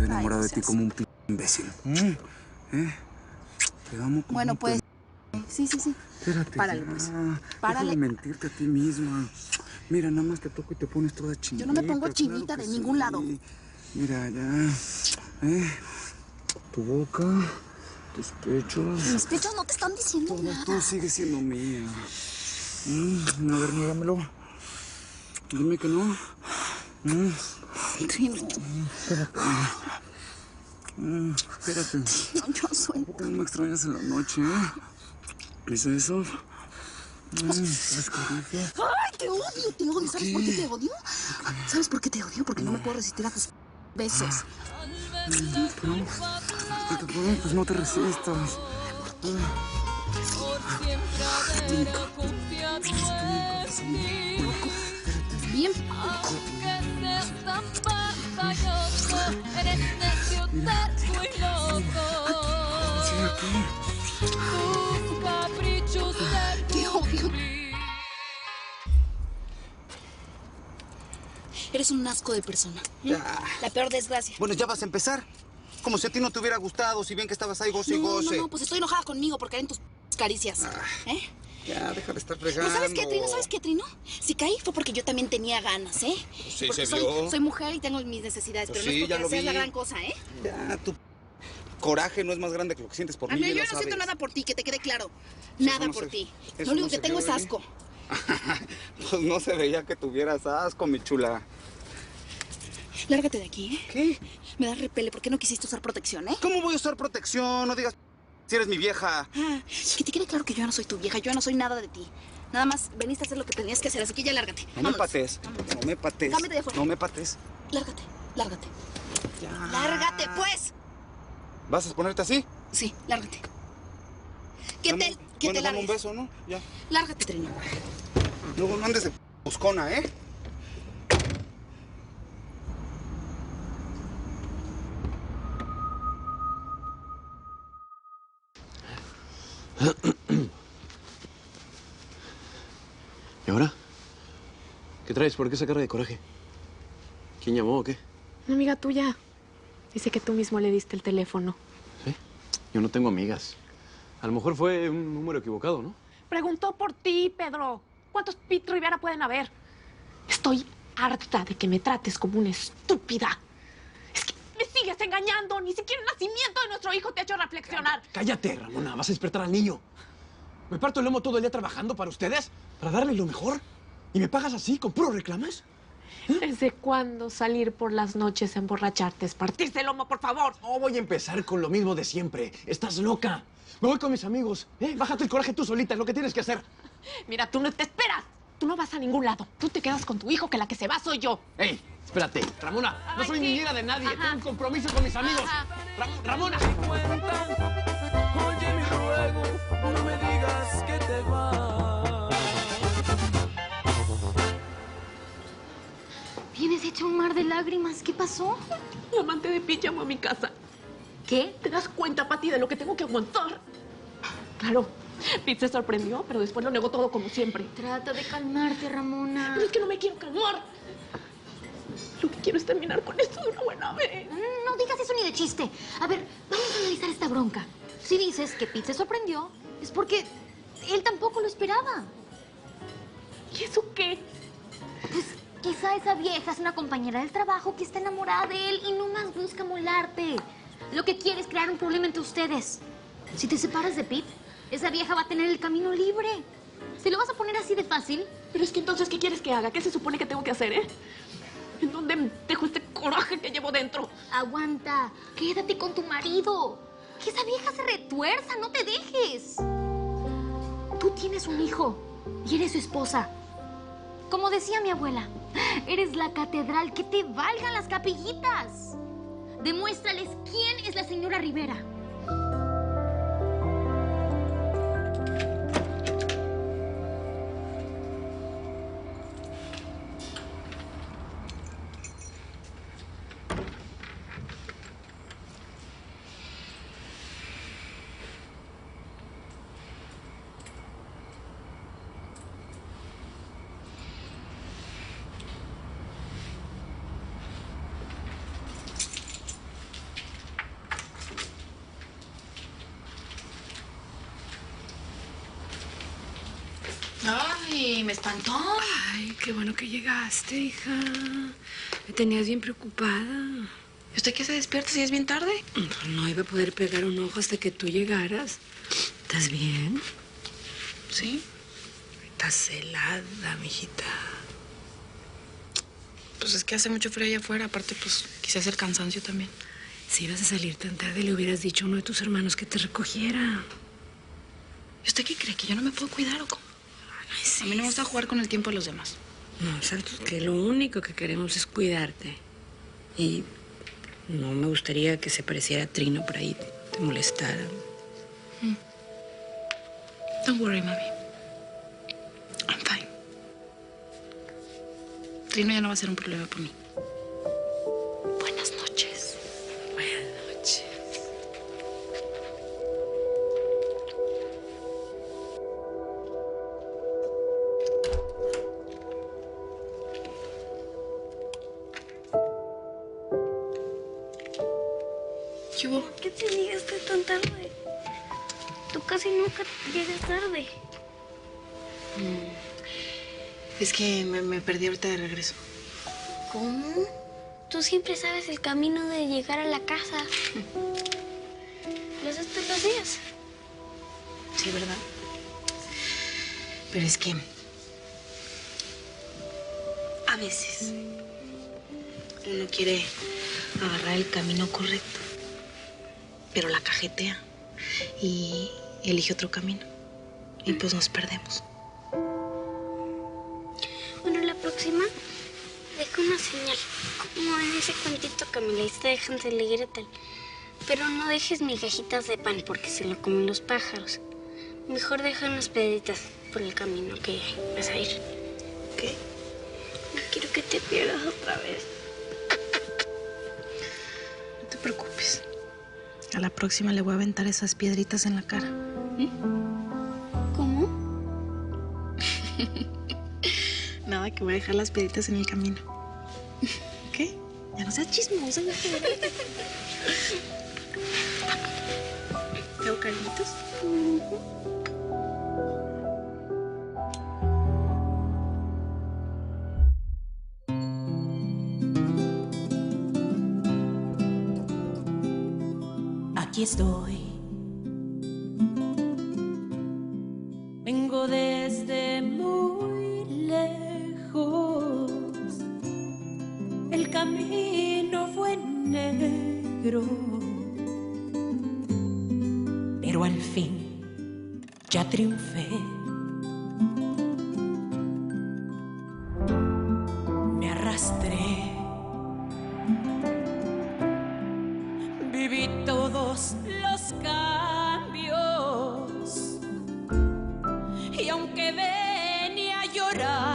estoy enamorado Ay, de ti como un imbécil. Te amo como bueno, un pues... Sí. Espérate. Párale, pues. Deja Párale. de mentirte a ti misma. Mira, nada más te toco y te pones toda chinita. Yo no me pongo chinita claro de sí. ningún lado. Mira, ya. Tu boca, tus pechos. Mis pechos no te están diciendo nada. Tú sigues siendo mía. A ver, niégamelo. Dime que no. Trino. Espérate. Espérate. No, yo soy... ¿Por qué no me extrañas en la noche, ¿Hice eso? ¿Sabes qué dices? ¡Ay, te odio! ¿Sabes por qué te odio? ¿Sabes por qué te odio? Porque no me puedo resistir a tus besos. Pero, pues no te resistas. Bien. Te odio. Eres un asco de persona. La peor desgracia. Bueno, ya vas a empezar. Como si a ti no te hubiera gustado, si bien que estabas ahí goce y goce. No, pues estoy enojada conmigo porque caen tus caricias. Ya, deja de estar fregando. Pero ¿sabes qué, Trino? Si caí fue porque yo también tenía ganas, Sí, porque se vio. soy mujer y tengo mis necesidades, pero no es porque seas la gran cosa, Ya, tu coraje no es más grande que lo que sientes por mí, yo ya no lo sabes. siento nada por ti, que te quede claro. Nada por ti. Lo único que tengo es asco. Pues no se veía que tuvieras asco, mi chula. Lárgate de aquí, ¿Qué? Me das repele. ¿Por qué no quisiste usar protección, ¿Cómo voy a usar protección? No digas si eres mi vieja. Que te quede claro que yo no soy tu vieja. Yo no soy nada de ti. Nada más veniste a hacer lo que tenías que hacer, así que ya lárgate. No me pates. No me pates. Dame de afuera. No me pates. Lárgate. Ya. ¡Lárgate, pues! ¿Vas a ponerte así? Sí, lárgate. Que Bueno, te dame largues. un beso, ¿no? Ya. Lárgate, Trino. Luego no andes de buscona, ¿Y ahora? ¿Qué traes? ¿Por qué esa cara de coraje? ¿Quién llamó o qué? Una amiga tuya. Dice que tú mismo le diste el teléfono. ¿Sí? Yo no tengo amigas. A lo mejor fue un número equivocado, ¿no? Preguntó por ti, Pedro. ¿Cuántos Pete Rivera pueden haber? Estoy harta de que me trates como una estúpida. Es que me sigues engañando. Ni siquiera el nacimiento de nuestro hijo te ha hecho reflexionar. Cállate, Ramona. Vas a despertar al niño. ¿Me parto el lomo todo el día trabajando para ustedes? ¿Para darles lo mejor? ¿Y me pagas así, con puros reclames? ¿Desde cuándo salir por las noches a emborracharte es partirse el lomo, por favor? No voy a empezar con lo mismo de siempre. Estás loca. Me voy con mis amigos. Bájate el coraje tú solita. Es lo que tienes que hacer. Mira, tú no te esperas. Tú no vas a ningún lado. Tú te quedas con tu hijo, que la que se va soy yo. ¡Ey! Espérate. Ramona, no soy niñera de nadie. Tengo un compromiso con mis amigos. Ramona. Oye mi ruego, no me digas que te vas. Vienes hecho un mar de lágrimas. ¿Qué pasó? La amante de Pete llamó a mi casa. ¿Qué? ¿Te das cuenta, Pati, de lo que tengo que aguantar? Claro, Pete se sorprendió, pero después lo negó todo como siempre. Trata de calmarte, Ramona. Pero es que no me quiero calmar. Lo que quiero es terminar con esto de una buena vez. No digas eso ni de chiste. A ver, vamos a analizar esta bronca. Si dices que Pete se sorprendió, es porque él tampoco lo esperaba. ¿Y eso qué? Pues quizá esa vieja es una compañera del trabajo que está enamorada de él y no más busca molarte. Lo que quiere es crear un problema entre ustedes. Si te separas de Pete, esa vieja va a tener el camino libre. ¿Se lo vas a poner así de fácil? Pero es que entonces, ¿qué quieres que haga? ¿Qué se supone que tengo que hacer, ¿En dónde dejo este coraje que llevo dentro? Aguanta. Quédate con tu marido. Que esa vieja se retuerza. No te dejes. Tú tienes un hijo y eres su esposa. Como decía mi abuela, eres la catedral. Que te valgan las capillitas. Demuéstrales quién es la señora Rivera. Ay, me espantó. Ay, qué bueno que llegaste, hija. Me tenías bien preocupada. ¿Y usted qué se despierta si es bien tarde? No iba a poder pegar un ojo hasta que tú llegaras. ¿Estás bien? Sí. Estás helada, mijita. Pues es que hace mucho frío allá afuera. Aparte, pues quizás el cansancio también. Si ibas a salir tan tarde, le hubieras dicho a uno de tus hermanos que te recogiera. ¿Y usted qué cree? ¿Que yo no me puedo cuidar o cómo? Ay, sí. A mí no me gusta jugar con el tiempo de los demás. No, sabes que lo único que queremos es cuidarte. Y no me gustaría que se pareciera a Trino por ahí, te molestara. Don't worry, mami. I'm fine. Trino ya no va a ser un problema para mí. Buenas noches. Buenas noches. ¿Qué hubo? ¿Por qué te llegaste tan tarde? Tú casi nunca llegas tarde. Es que me perdí ahorita de regreso. ¿Cómo? Tú siempre sabes el camino de llegar a la casa. ¿Lo haces todos los días? Sí, ¿verdad? Pero es que a veces uno quiere agarrar el camino correcto, pero la cajetea y elige otro camino. Y pues nos perdemos. Bueno, la próxima, deja una señal. Como en ese cuentito que me leíste de Hansel y Gretel. Pero no dejes migajitas de pan porque se lo comen los pájaros. Mejor deja unas piedritas por el camino que vas a ir. ¿Ok? No quiero que te pierdas otra vez. No te preocupes. A la próxima le voy a aventar esas piedritas en la cara. ¿Cómo? Nada, que voy a dejar las piedritas en el camino. ¿Qué? Ya no seas chismosa. Ya ¿te hago cariñitos? Aquí estoy. Vengo desde muy lejos. El camino fue negro, pero al fin ya triunfé. Me arrastré. Viví todos los cambios y aunque venía a llorar,